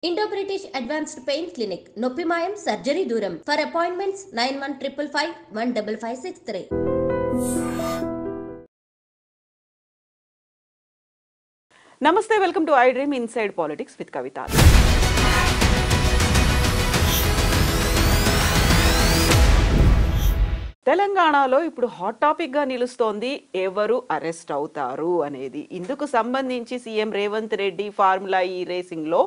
Indo-British Advanced Pain Clinic, Noppimayam Surgery Duram. For appointments 9155 15563. నమస్తే, welcome to I Dream inside politics with Kavitha. తెలంగాణలో ఇప్పుడు hot టాపిక్గా నిలుస్తోంది ఎవరు అరెస్ట్ అవుతారు అనేది. ఇందుకు సంబంధించి సీఎం రేవంత్ రెడ్డి ఫార్ములా ఈ రేసింగ్లో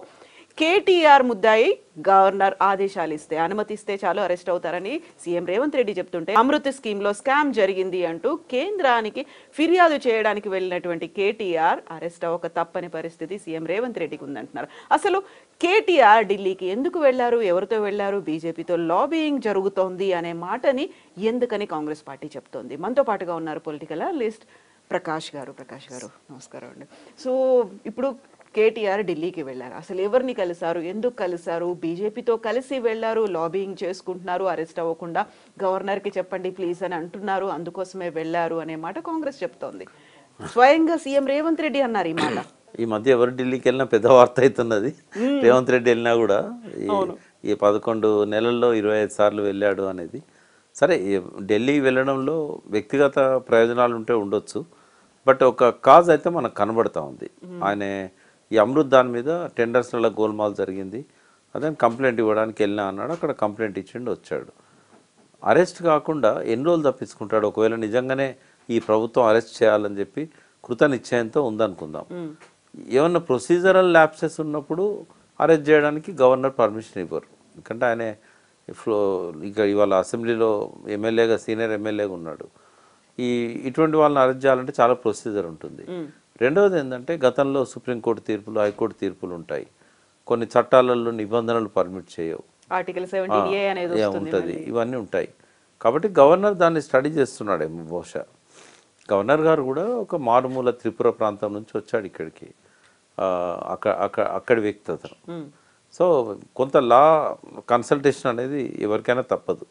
కేటీఆర్ ముద్దాయి గవర్నర్ ఆదేశాలు ఇస్తే అనుమతిస్తే చాలు అరెస్ట్ అవుతారని సీఎం రేవంత్ రెడ్డి చెప్తుంటే, అమృత్ స్కీమ్లో స్కామ్ జరిగింది అంటూ కేంద్రానికి ఫిర్యాదు చేయడానికి వెళ్ళినటువంటి కేటీఆర్ అరెస్ట్ అవ్వక తప్పని పరిస్థితి సీఎం రేవంత్ రెడ్డికి ఉందంటున్నారు. అసలు కేటీఆర్ ఢిల్లీకి ఎందుకు వెళ్లారు, ఎవరితో వెళ్లారు, బీజేపీతో లాబియింగ్ జరుగుతోంది అనే మాటని ఎందుకని కాంగ్రెస్ పార్టీ చెప్తోంది? మనతో పాటుగా ఉన్నారు పొలిటికల్ అనలిస్ట్ ప్రకాష్ గారు. నమస్కారం అండి. సో ఇప్పుడు కేటీఆర్ ఢిల్లీకి వెళ్ళారు, అసలు ఎవరిని కలిశారు, ఎందుకు కలిశారు? బీజేపీతో కలిసి వెళ్ళారు, లాబియింగ్ చేసుకుంటున్నారు, అరెస్ట్ అవ్వకుండా గవర్నర్కి చెప్పండి ప్లీజ్ అని అంటున్నారు, అందుకోసమే వెళ్ళారు అనే మాట కాంగ్రెస్ చెప్తోంది. స్వయంగా సీఎం రేవంత్ రెడ్డి అన్నారు ఈ మాట. ఈ మధ్య ఎవరు ఢిల్లీకి వెళ్ళినా పెద్ద వార్త అవుతున్నది. రేవంత్ రెడ్డి వెళ్ళినా కూడా ఈ 11 నెలల్లో 25 సార్లు వెళ్ళాడు అనేది. సరే, ఢిల్లీ వెళ్ళడంలో వ్యక్తిగత ప్రయోజనాలు ఉంటే ఉండొచ్చు, బట్ ఒక కాజ్ అయితే మనకు కనబడతా ఉంది. ఆయన ఈ అమృత్ దాని మీద టెండర్స్లలో గోల్మాల్ జరిగింది, అదే కంప్లైంట్ ఇవ్వడానికి వెళ్ళినా అన్నాడు, అక్కడ కంప్లైంట్ ఇచ్చిండు, వచ్చాడు. అరెస్ట్ కాకుండా ఎన్ని రోజులు తప్పించుకుంటాడు? ఒకవేళ నిజంగానే ఈ ప్రభుత్వం అరెస్ట్ చేయాలని చెప్పి కృత నిశ్చయంతో ఉందనుకుందాం, ఏమన్నా ప్రొసీజరల్ ల్యాప్సెస్ ఉన్నప్పుడు అరెస్ట్ చేయడానికి గవర్నర్ పర్మిషన్ ఇవ్వరు. ఎందుకంటే ఆయన ఇక ఇవాళ అసెంబ్లీలో ఎమ్మెల్యేగా, సీనియర్ ఎమ్మెల్యేగా ఉన్నాడు. ఇటువంటి వాళ్ళని అరెస్ట్ చేయాలంటే చాలా ప్రొసీజర్ ఉంటుంది. రెండవది ఏంటంటే, గతంలో సుప్రీంకోర్టు తీర్పులు, హైకోర్టు తీర్పులు ఉంటాయి, కొన్ని చట్టాలలో నిబంధనలు పర్మిట్ చేయవు, ఆర్టికల్ 17A అనేది ఉంటుంది, ఇవన్నీ ఉంటాయి. కాబట్టి గవర్నర్ దాన్ని స్టడీ చేస్తున్నాడేమో బహుశా. గవర్నర్ గారు కూడా ఒక మారుమూల త్రిపుర ప్రాంతం నుంచి వచ్చాడు ఇక్కడికి, అక్కడి వ్యక్తి అతను. సో కొంత లా కన్సల్టేషన్ అనేది ఎవరికైనా తప్పదు.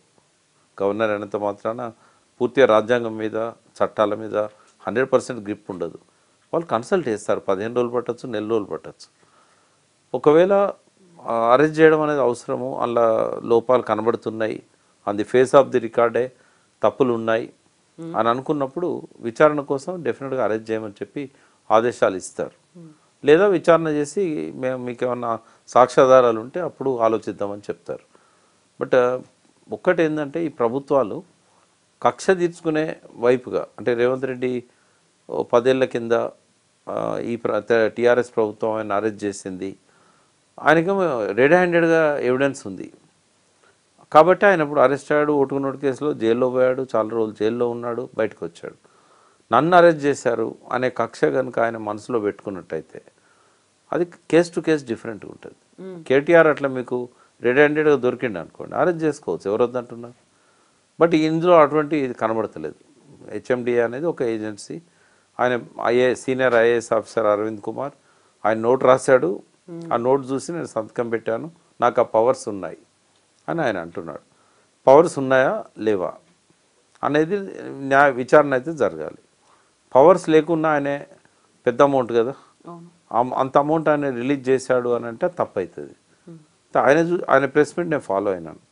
గవర్నర్ అయినంత మాత్రాన పూర్తిగా రాజ్యాంగం మీద, చట్టాల మీద 100% గ్రిప్ ఉండదు. వాళ్ళు కన్సల్ట్ చేస్తారు, 15 రోజులు పట్టచ్చు, నెల రోజులు పట్టచ్చు. ఒకవేళ అరెస్ట్ చేయడం అనేది అవసరము, అలా లోపాలు కనబడుతున్నాయి, on the face of the రికార్డే తప్పులు ఉన్నాయి అని అనుకున్నప్పుడు విచారణ కోసం డెఫినెట్గా అరెస్ట్ చేయమని చెప్పి ఆదేశాలు ఇస్తారు. లేదా విచారణ చేసి మీకు ఏమన్నా సాక్ష్యాధారాలు ఉంటే అప్పుడు ఆలోచిద్దామని చెప్తారు. బట్ ఒక్కటి ఏంటంటే, ఈ ప్రభుత్వాలు కక్ష తీర్చుకునే వైపుగా, అంటే రేవంత్ రెడ్డి 10 ఏళ్ల కింద ఈ టీఆర్ఎస్ ప్రభుత్వం ఆయన అరెస్ట్ చేసింది, ఆయనకేమో రెడ్ హ్యాండెడ్గా ఎవిడెన్స్ ఉంది కాబట్టి ఆయన ఇప్పుడు అరెస్ట్ అయ్యాడు, ఓటుకున్నోటు కేసులో జైల్లో పోయాడు, చాలా రోజులు జైల్లో ఉన్నాడు, బయటకు వచ్చాడు. నన్ను అరెస్ట్ చేశారు అనే కక్ష కనుక ఆయన మనసులో పెట్టుకున్నట్టయితే అది కేస్ టు కేస్ డిఫరెంట్గా ఉంటుంది. కేటీఆర్ అట్లా మీకు రెడ్ హ్యాండెడ్గా దొరికిండు అనుకోండి, అరెస్ట్ చేసుకోవచ్చు, ఎవరు వద్దంటున్నారు. బట్ ఇందులో అటువంటి ఇది కనబడతలేదు. హెచ్ఎండిఏ అనేది ఒక ఏజెన్సీ, ఆయన senior IAS officer Arvind Kumar ఆయన నోట్ రాశాడు, ఆ నోట్ చూసి నేను సంతకం పెట్టాను, నాకు ఆ పవర్స్ ఉన్నాయి అని ఆయన అంటున్నాడు. పవర్స్ ఉన్నాయా లేవా అనేది విచారణ అయితే జరగాలి. పవర్స్ లేకున్నా ఆయనే పెద్ద అమౌంట్ కదా, అంత అమౌంట్ ఆయన రిలీజ్ చేశాడు అని అంటే తప్పు అవుతుంది. ఆయన ప్రెస్ మీట్ నేను ఫాలో అయినాను,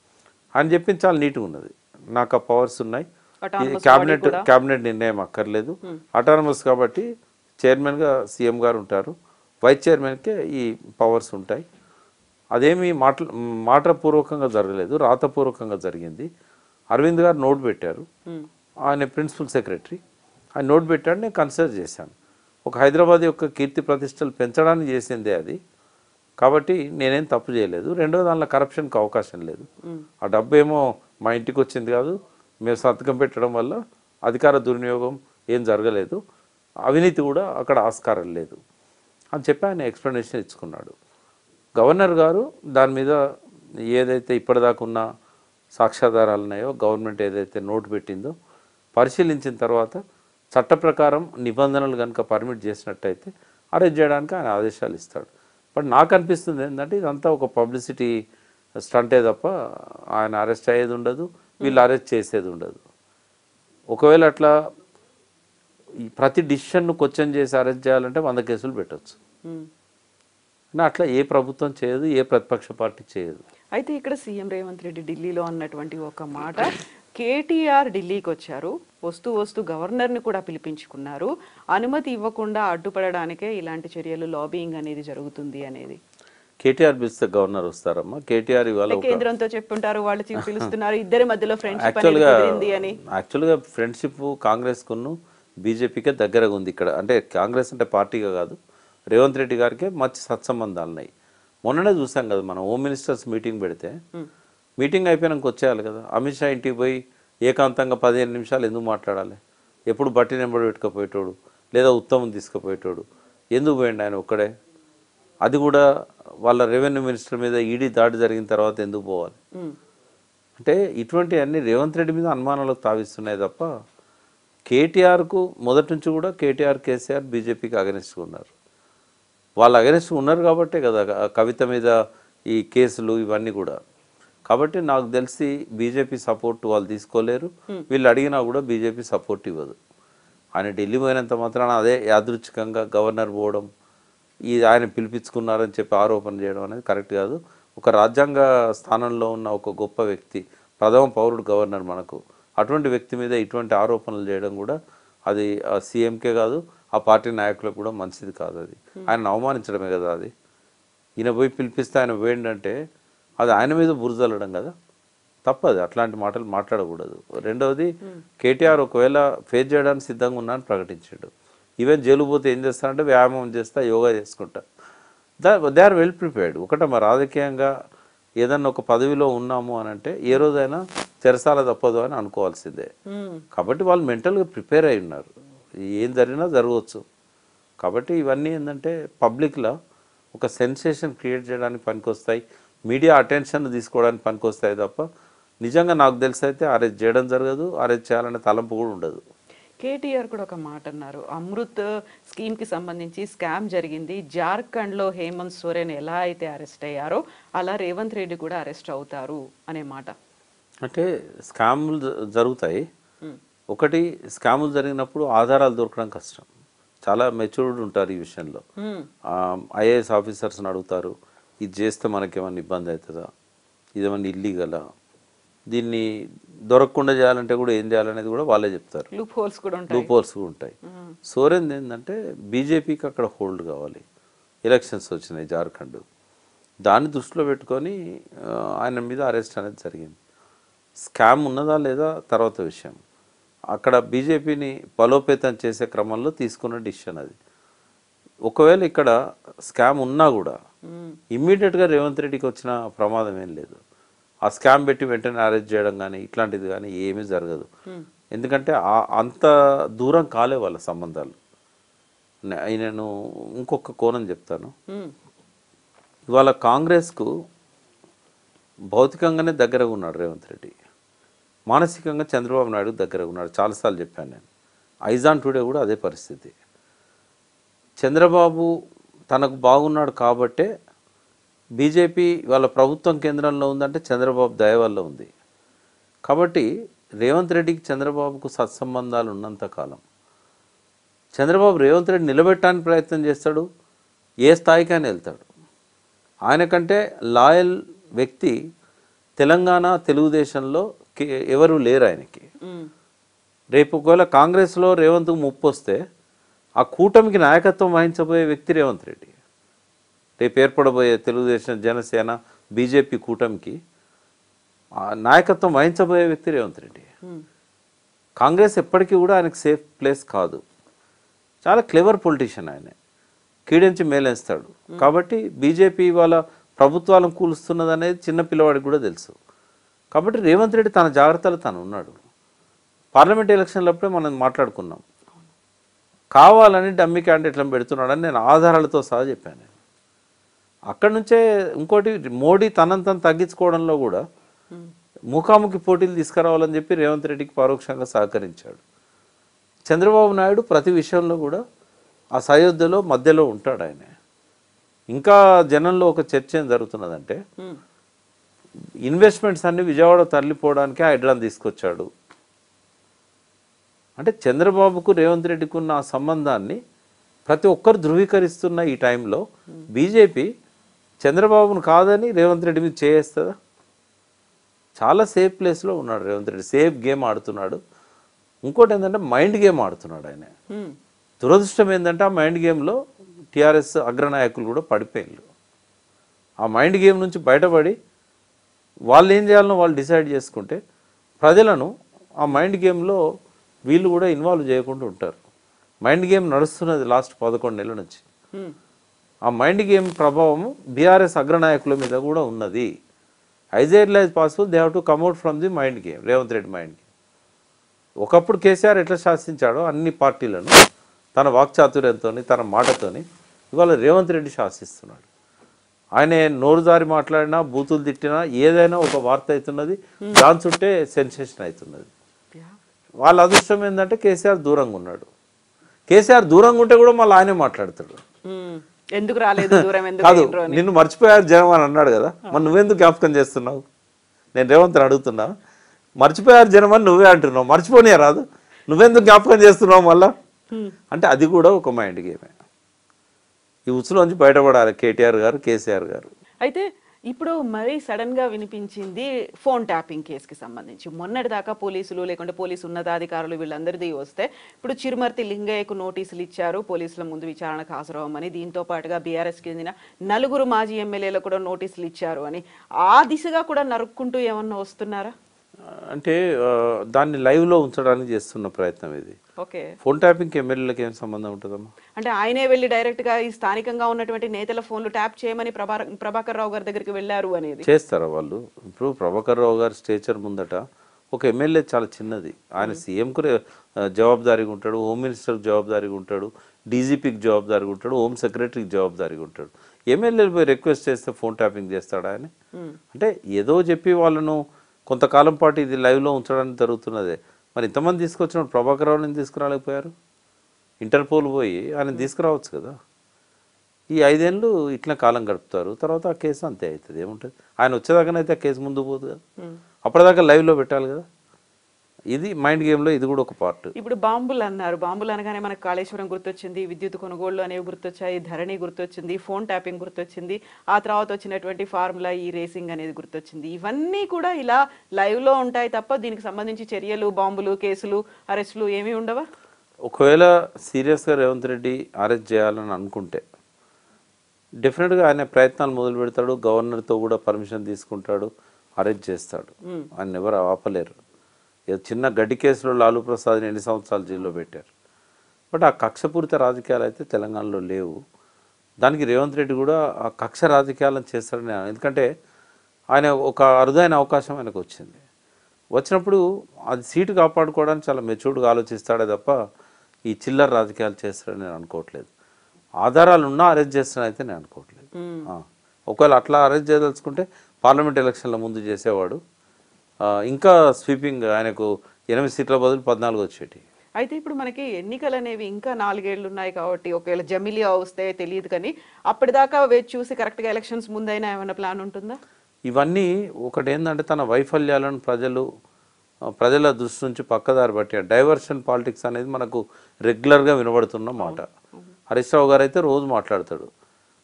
ఆయన చెప్పింది చాలా నీట్గా ఉన్నది, నాకు ఆ పవర్స్ ఉన్నాయి, క్యాబినెట్ నిర్ణయం అక్కర్లేదు, అటానమస్ కాబట్టి చైర్మన్గా సీఎం గారు ఉంటారు, వైస్ చైర్మన్కే ఈ పవర్స్ ఉంటాయి. అదేమి మాటపూర్వకంగా జరగలేదు, రాతపూర్వకంగా జరిగింది. అరవింద్ గారు నోట్ పెట్టారు, ఆయన ప్రిన్సిపల్ సెక్రటరీ, ఆయన నోట్ పెట్టాడు, నేను కన్సిడర్ చేశాను. ఒక హైదరాబాద్ యొక్క కీర్తి ప్రతిష్టలు పెంచడానికి చేసిందే అది, కాబట్టి నేనేం తప్పు చేయలేదు. రెండో దానిలో కరప్షన్కి అవకాశం లేదు. ఆ డబ్బు ఏమో మా ఇంటికి వచ్చింది కాదు, మేము సంతకం పెట్టడం వల్ల అధికార దుర్వినియోగం ఏం జరగలేదు, అవినీతి కూడా అక్కడ ఆస్కారం లేదు అని చెప్పి ఆయన ఎక్స్ప్లెనేషన్ ఇచ్చుకున్నాడు. గవర్నర్ గారు దాని మీద ఏదైతే ఇప్పటిదాకా ఉన్న సాక్ష్యాధారాలు ఉన్నాయో, గవర్నమెంట్ ఏదైతే నోటు పెట్టిందో పరిశీలించిన తర్వాత చట్ట ప్రకారం నిబంధనలు కనుక పర్మిట్ చేసినట్టయితే అరెస్ట్ చేయడానికి ఆయన ఆదేశాలు ఇస్తాడు. బట్ నాకు అనిపిస్తుంది ఏంటంటే, ఇదంతా ఒక పబ్లిసిటీ స్టంటే తప్ప ఆయన అరెస్ట్ అయ్యేది ఉండదు, వీళ్ళు అరెస్ట్ చేసేది ఉండదు. ఒకవేళ అట్లా ప్రతి డిసిషన్ను క్వశ్చన్ చేసి అరెస్ట్ చేయాలంటే 100 కేసులు పెట్టవచ్చు. కానీ అట్లా ఏ ప్రభుత్వం చేయదు, ఏ ప్రతిపక్ష పార్టీ చేయదు. అయితే ఇక్కడ సీఎం రేవంత్ రెడ్డి ఢిల్లీలో అన్నటువంటి ఒక మాట, కేటీఆర్ ఢిల్లీకి వచ్చారు, వస్తూ వస్తూ గవర్నర్ని కూడా పిలిపించుకున్నారు, అనుమతి ఇవ్వకుండా అడ్డుపడడానికే ఇలాంటి చర్యలు, లాబింగ్ అనేది జరుగుతుంది అనేది. కేటీఆర్ పిలిస్తే గవర్నర్ వస్తారమ్మా? కేటీఆర్ ఇవాళ కేంద్రంతో చెప్పుంటారు, వాళ్ళు పిలుస్తున్నారు, ఇద్దరి మధ్యలో ఫ్రెండ్షిప్ అనేది కుదిరింది అని. యాక్చువల్గా ఫ్రెండ్షిప్ కాంగ్రెస్ కును బీజేపీకే దగ్గరగా ఉంది ఇక్కడ. అంటే కాంగ్రెస్ అంటే పార్టీగా కాదు, రేవంత్ రెడ్డి గారికి మంచి సత్సంబంధాలు ఉన్నాయి. మొన్ననే చూసాం కదా మనం, హోమ్ మినిస్టర్స్ మీటింగ్ పెడితే మీటింగ్ అయిపోయినాక వచ్చేయాలి కదా. అమిత్ షా ఇంటికి పోయి ఏకాంతంగా 15 నిమిషాలు ఎందుకు మాట్లాడాలి? ఎప్పుడు బట్టి నెంబర్ పెట్టుకుపోయేటోడు, లేదా ఉత్తమం తీసుకుపోయేటోడు, ఎందుకు పోయిండు ఆయన ఒక్కడే? అది కూడా వాళ్ళ రెవెన్యూ మినిస్టర్ మీద ఈడీ దాడి జరిగిన తర్వాత ఎందుకు పోవాలి? అంటే ఇటువంటి అన్ని రేవంత్ రెడ్డి మీద అనుమానాలకు తావిస్తున్నాయి తప్ప, కేటీఆర్కు మొదటి నుంచి కూడా కేటీఆర్, కేసీఆర్ బీజేపీకి అగెనిస్ట్గా ఉన్నారు. వాళ్ళు అగెనిస్ట్గా ఉన్నారు కాబట్టే కదా కవిత మీద ఈ కేసులు ఇవన్నీ కూడా. కాబట్టి నాకు తెలిసి బీజేపీ సపోర్ట్ వాళ్ళు తీసుకోలేరు, వీళ్ళు అడిగినా కూడా బీజేపీ సపోర్ట్ ఇవ్వదు. ఆయన ఢిల్లీ పోయినంత మాత్రాన అదే యాదృచ్ఛికంగా గవర్నర్ పోవడం, ఆయన పిలిపించుకున్నారని చెప్పి ఆరోపణ చేయడం అనేది కరెక్ట్ కాదు. ఒక రాజ్యాంగ స్థానంలో ఉన్న ఒక గొప్ప వ్యక్తి, ప్రథమ పౌరుడు గవర్నర్ మనకు, అటువంటి వ్యక్తి మీద ఇటువంటి ఆరోపణలు చేయడం కూడా అది సీఎంకే కాదు, ఆ పార్టీ నాయకులకు కూడా మంచిది కాదు. అది ఆయన అవమానించడమే కదా. అది ఈయన పోయి పిలిపిస్తే ఆయన వేయండంటే అది ఆయన మీద బురదలడం కదా, తప్పదు. అట్లాంటి మాటలు మాట్లాడకూడదు. రెండవది, కేటీఆర్ ఒకవేళ ఫేస్ చేయడానికి సిద్ధంగా ఉన్నానని ప్రకటించాడు. ఈవెన్ జైలు పోతే ఏం చేస్తారంటే వ్యాయామం చేస్తా, యోగా చేసుకుంటా. They are well prepared. ఒకట మరి రాజకీయంగా ఏదన్నా ఒక పదవిలో ఉన్నాము అని అంటే ఏ రోజైనా చెరసాల తప్పదు అని అనుకోవాల్సిందే. కాబట్టి వాళ్ళు మెంటల్గా ప్రిపేర్ అయి ఉన్నారు, ఏం జరిగినా జరగవచ్చు. కాబట్టి ఇవన్నీ ఏంటంటే పబ్లిక్లో ఒక సెన్సేషన్ క్రియేట్ చేయడానికి పనికొస్తాయి, మీడియా అటెన్షన్ తీసుకోవడానికి పనికొస్తాయి తప్ప నిజంగా నాకు తెలిసి అయితే అరెస్ట్ చేయడం జరగదు, అరెస్ట్ చేయాలనే తలంపు కూడా ఉండదు. కేటీఆర్ కూడా ఒక మాట అన్నారు, అమృత్ స్కీమ్కి సంబంధించి స్కామ్ జరిగింది, జార్ఖండ్లో హేమంత్ సోరెన్ ఎలా అయితే అరెస్ట్ అయ్యారో అలా రేవంత్ రెడ్డి కూడా అరెస్ట్ అవుతారు అనే మాట. అంటే స్కాములు జరుగుతాయి. ఒకటి, స్కాములు జరిగినప్పుడు ఆధారాలు దొరకడం కష్టం. చాలా మెచ్యూర్డ్ ఉంటారు ఈ విషయంలో. ఐఏఎస్ ఆఫీసర్స్ని అడుగుతారు, ఇది చేస్తే మనకేమన్నా ఇబ్బంది అవుతుందా, ఇదేమన్నా ఇల్లీగలా, దీన్ని దొరకకుండా చేయాలంటే కూడా ఏం చేయాలనేది కూడా వాళ్ళే చెప్తారు. లూప్ హోల్స్ కూడా ఉంటాయి. సోరెన్ ఏంటంటే బీజేపీకి అక్కడ హోల్డ్ కావాలి, ఎలక్షన్స్ వచ్చినాయి జార్ఖండ్, దాన్ని దృష్టిలో పెట్టుకొని ఆయన మీద అరెస్ట్ అనేది జరిగింది. స్కామ్ ఉన్నదా లేదా తర్వాత విషయం. అక్కడ బీజేపీని బలోపేతం చేసే క్రమంలో తీసుకున్న డిసిషన్ అది. ఒకవేళ ఇక్కడ స్కామ్ ఉన్నా కూడా ఇమ్మీడియట్గా రేవంత్ రెడ్డికి వచ్చిన ప్రమాదం ఏం లేదు. ఆ స్కామ్ పెట్టి వెంటనే అరెస్ట్ చేయడం కానీ ఇట్లాంటిది కానీ ఏమీ జరగదు. ఎందుకంటే అంత దూరం కాలే వాళ్ళ సంబంధాలు. నేను ఇంకొక కోణం చెప్తాను. ఇవాళ కాంగ్రెస్కు భౌతికంగానే దగ్గరగా ఉన్నాడు రేవంత్ రెడ్డి, మానసికంగా చంద్రబాబు నాయుడు దగ్గరగా ఉన్నాడు. చాలాసార్లు చెప్పాను నేను. ఐజాన్ టుడే కూడా అదే పరిస్థితి. చంద్రబాబు తనకు బాగున్నాడు కాబట్టే బీజేపీ వాళ్ళ ప్రభుత్వం కేంద్రంలో ఉందంటే చంద్రబాబు దయ వల్ల ఉంది. కాబట్టి రేవంత్ రెడ్డికి చంద్రబాబుకు సత్సంబంధాలు ఉన్నంతకాలం చంద్రబాబు రేవంత్ రెడ్డి నిలబెట్టడానికి ప్రయత్నం చేస్తాడు, ఏ స్థాయికైనా వెళ్తాడు. ఆయనకంటే లాయల్ వ్యక్తి తెలంగాణ తెలుగుదేశంలో ఎవరు లేరు ఆయనకి. రేపు ఒకవేళ కాంగ్రెస్లో రేవంత్కు ముప్పు వస్తే ఆ కూటమికి నాయకత్వం వహించబోయే వ్యక్తి రేవంత్ రెడ్డి. రేపు ఏర్పడబోయే తెలుగుదేశం, జనసేన, బీజేపీ కూటమికి నాయకత్వం వహించబోయే వ్యక్తి రేవంత్ రెడ్డి. కాంగ్రెస్ ఎప్పటికీ కూడా ఆయనకు సేఫ్ ప్లేస్ కాదు. చాలా క్లెవర్ పొలిటీషియన్ ఆయన, కీడించి మేలేస్తాడు. కాబట్టి బీజేపీ వాళ్ళ ప్రభుత్వాలను కూలుస్తున్నది అనేది చిన్న పిల్లవాడికి కూడా తెలుసు. కాబట్టి రేవంత్ రెడ్డి తన జాగ్రత్తలు తను ఉన్నాడు. పార్లమెంట్ ఎలక్షన్లప్పుడే మనం మాట్లాడుకున్నాం, కావాలని డమ్మీ క్యాండిడేట్లను పెడుతున్నాడని నేను ఆధారాలతో సహా చెప్పాను. అక్కడి నుంచే ఇంకోటి, మోడీ తనంతను తగ్గించుకోవడంలో కూడా ముఖాముఖి పోటీలు తీసుకురావాలని చెప్పి రేవంత్ రెడ్డికి పరోక్షంగా సహకరించాడు. చంద్రబాబు నాయుడు ప్రతి విషయంలో కూడా ఆ సయోధ్యలో మధ్యలో ఉంటాడు ఆయన. ఇంకా జనంలో ఒక చర్చ ఏం జరుగుతున్నదంటే, ఇన్వెస్ట్మెంట్స్ అన్ని విజయవాడ తరలిపోవడానికే హైడ్రాన్ తీసుకొచ్చాడు. అంటే చంద్రబాబుకు రేవంత్ రెడ్డికి ఉన్న ఆ సంబంధాన్ని ప్రతి ఒక్కరు ధృవీకరిస్తున్న ఈ టైంలో బీజేపీ చంద్రబాబును కాదని రేవంత్ రెడ్డి మీద చేస్తుందా? చాలా సేఫ్ ప్లేస్లో ఉన్నాడు రేవంత్ రెడ్డి, సేఫ్ గేమ్ ఆడుతున్నాడు. ఇంకోటి ఏంటంటే మైండ్ గేమ్ ఆడుతున్నాడు ఆయన. దురదృష్టం ఏంటంటే ఆ మైండ్ గేమ్లో టీఆర్ఎస్ అగ్రనాయకులు కూడా పడిపోయినారు. ఆ మైండ్ గేమ్ నుంచి బయటపడి వాళ్ళు ఏం చేయాలనో వాళ్ళు డిసైడ్ చేసుకుంటే ప్రజలను ఆ మైండ్ గేమ్లో వీళ్ళు కూడా ఇన్వాల్వ్ చేయకుండా ఉంటారు. మైండ్ గేమ్ నడుస్తున్నది లాస్ట్ 11 నెలల నుంచి. ఆ మైండ్ గేమ్ ప్రభావం బీఆర్ఎస్ అగ్రనాయకుల మీద కూడా ఉన్నది. As early as possible they have to కమ్అట్ from the mind game, Revanth Reddy mind game. ఒకప్పుడు కేసీఆర్ ఎట్లా శాసించాడో అన్ని పార్టీలను తన వాక్చాతుర్యంతో తన మాటతోని ఇవాళ రేవంత్ రెడ్డి శాసిస్తున్నాడు. ఆయన నోరు జారి మాట్లాడినా, బూతులు తిట్టినా ఏదైనా ఒక వార్త అవుతున్నది, దాని చుట్టే సెన్సేషన్ అవుతున్నది. వాళ్ళ అదృష్టం ఏంటంటే కేసీఆర్ దూరంగా ఉన్నాడు. కేసీఆర్ దూరంగా ఉంటే కూడా మళ్ళీ ఆయనే మాట్లాడతాడు. ఎందుకు రాలేదు దూరం, కాదు నిన్ను మర్చిపోయారు జనం అని అన్నాడు కదా, మరి నువ్వెందుకు జ్ఞాపకం చేస్తున్నావు? నేను రేవంత్ అడుగుతున్నా, మర్చిపోయారు జనం అని నువ్వే అంటున్నావు, మర్చిపోనియా రాదు, నువ్వెందుకు జ్ఞాపకం చేస్తున్నావు మళ్ళా? అంటే అది కూడా ఒక మైండ్ గేమే. ఈ ఉచ్చులోంచి బయటపడాలి కేటీఆర్ గారు, కేసీఆర్ గారు. అయితే ఇప్పుడు మరీ సడన్గా వినిపించింది ఫోన్ ట్యాపింగ్ కేసుకి సంబంధించి. మొన్నటిదాకా పోలీసులు లేకుంటే పోలీసు ఉన్నతాధికారులు వీళ్ళందరిది వస్తే ఇప్పుడు చిరుమర్తి లింగయ్యకు నోటీసులు ఇచ్చారు పోలీసుల ముందు విచారణకు హాజరవ్వమని. దీంతో పాటుగా బీఆర్ఎస్కి చెందిన 4 మాజీ ఎమ్మెల్యేలకు కూడా నోటీసులు ఇచ్చారు అని. ఆ దిశగా కూడా నరుక్కుంటూ ఏమన్నా వస్తున్నారా? అంటే దాన్ని లైవ్లో ఉంచడానికి చేస్తున్న ప్రయత్నం ఇది. ఓకే, ఫోన్ ట్యాపింగ్కి ఎమ్మెల్యేలకు ఏం సంబంధం ఉంటుందమ్మా? అంటే ఆయనే వెళ్ళి డైరెక్ట్గా ఈ స్థానికంగా ఉన్నటువంటి నేతల ఫోన్లు ట్యాప్ చేయమని ప్రభాకర్ రావు గారి దగ్గరికి వెళ్ళారు అనేది చేస్తారా వాళ్ళు? ఇప్పుడు ప్రభాకర్ రావు గారి స్టేచర్ ముందట ఒక ఎమ్మెల్యే చాలా చిన్నది. ఆయన సీఎంకు జవాబుదారీగా ఉంటాడు, హోమ్ మినిస్టర్కి జవాబుదారీగా ఉంటాడు, డీజీపీకి జవాబుదారీగా ఉంటాడు, హోమ్ సెక్రటరీకి జవాబుదారీగా ఉంటాడు. ఎమ్మెల్యేలు పోయి రిక్వెస్ట్ చేస్తే ఫోన్ ట్యాపింగ్ చేస్తాడు ఆయన? అంటే ఏదో చెప్పి వాళ్ళను కొంతకాలం పాటు ఇది లైవ్లో ఉంచడానికి జరుగుతున్నదే. మరి ఇంతమంది తీసుకొచ్చినప్పుడు ప్రభాకర్ రావుని తీసుకురాలేకపోయారు? ఇంటర్పోల్ పోయి ఆయన తీసుకురావచ్చు కదా. ఈ 5 ఏళ్ళు ఇట్లా కాలం గడుపుతారు, తర్వాత ఆ కేసు అంతే అవుతుంది. ఏముంటుంది, ఆయన వచ్చేదాకానైతే ఆ కేసు ముందు పోదు కదా, అప్పటిదాకా లైవ్లో పెట్టాలి కదా. ఇది మైండ్ గేమ్లో ఇది కూడా ఒక పార్ట్. ఇప్పుడు బాంబులు అన్నారు, బాంబులు అనగానే మనకు కాళేశ్వరం గుర్తొచ్చింది, విద్యుత్ కొనుగోళ్లు అనేవి గుర్తొచ్చాయి, ధరణి గుర్తొచ్చింది, ఫోన్ ట్యాపింగ్ గుర్తొచ్చింది, ఆ తర్వాత వచ్చినటువంటి ఫార్ములా ఈ రేసింగ్ అనేది గుర్తొచ్చింది. ఇవన్నీ కూడా ఇలా లైవ్లో ఉంటాయి తప్ప దీనికి సంబంధించి చర్యలు, బాంబులు, కేసులు, అరెస్టులు ఏమీ ఉండవా? ఒకవేళ సీరియస్గా రేవంత్ రెడ్డి అరెస్ట్ చేయాలని అనుకుంటే డెఫినెట్గా ఆయన ప్రయత్నాలు మొదలు పెడతాడు, గవర్నర్తో కూడా పర్మిషన్ తీసుకుంటాడు, అరెస్ట్ చేస్తాడు. ఆయన ఎవరు ఆపలేరు. చిన్న గడ్డి కేసులో లాలూ ప్రసాద్ని 8 సంవత్సరాలు జైల్లో పెట్టారు. బట్ ఆ కక్షపూరిత రాజకీయాలు అయితే తెలంగాణలో లేవు. దానికి రేవంత్ రెడ్డి కూడా ఆ కక్ష రాజకీయాలను చేస్తాడని, ఎందుకంటే ఆయన ఒక అరుదైన అవకాశం ఆయనకు వచ్చింది. వచ్చినప్పుడు అది సీటు కాపాడుకోవడానికి చాలా మెచ్యూర్డ్గా ఆలోచిస్తాడే తప్ప ఈ చిల్లర రాజకీయాలు చేస్తాడని నేను అనుకోవట్లేదు. ఆధారాలు ఉన్నా అరెస్ట్ చేస్తాడైతే నేను అనుకోవట్లేదు. ఒకవేళ అట్లా అరెస్ట్ చేయదలుచుకుంటే పార్లమెంట్ ఎలక్షన్ల ముందు చేసేవాడు. ఇంకా స్వీపింగ్ ఆయనకు 8 సీట్ల బదులు 14 వచ్చేటి. అయితే ఇప్పుడు మనకి ఎన్నికలు అనేవి ఇంకా 4 ఏళ్ళు ఉన్నాయి కాబట్టి ఒకవేళ జమిలియా వస్తే తెలియదు, కానీ అప్పటిదాకా వేచి చూసి కరెక్ట్గా ఎలక్షన్స్ ముందైనా ఏమైనా ప్లాన్ ఉంటుందా? ఇవన్నీ ఒకటి ఏంటంటే తన వైఫల్యాలను ప్రజల దృష్టి నుంచి పక్కదారి పట్టారు. డైవర్షన్ పాలిటిక్స్ అనేది మనకు రెగ్యులర్గా వినబడుతున్న మాట. హరీష్ రావు గారు అయితే రోజు మాట్లాడతాడు.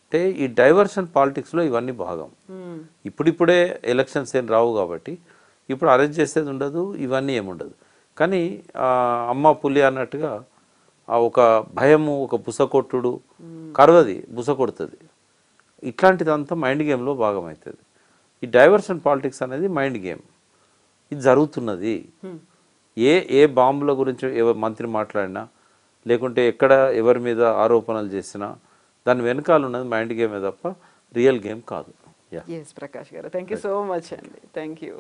అంటే ఈ డైవర్షన్ పాలిటిక్స్లో ఇవన్నీ భాగం. ఇప్పుడిప్పుడే ఎలక్షన్స్ ఏం రావు కాబట్టి ఇప్పుడు అరెస్ట్ చేసేది ఉండదు, ఇవన్నీ ఏముండదు. కానీ అమ్మ పులి అన్నట్టుగా ఒక భయము, ఒక బుసకొట్టుడు కరవది, బుస కొడుతుంది. ఇట్లాంటిదంతా మైండ్ గేమ్లో భాగం అవుతుంది. ఈ డైవర్షన్ పాలిటిక్స్ అనేది మైండ్ గేమ్. ఇది జరుగుతున్నది. ఏ బాంబుల గురించి ఎవరు మంత్రి మాట్లాడినా, లేకుంటే ఎక్కడ ఎవరి మీద ఆరోపణలు చేసినా దాని వెనకాల ఉన్నది మైండ్ గేమే తప్ప రియల్ గేమ్ కాదు. ఎస్ ప్రకాష్ గారు, థ్యాంక్ యూ సో మచ్ అండి. Thank you.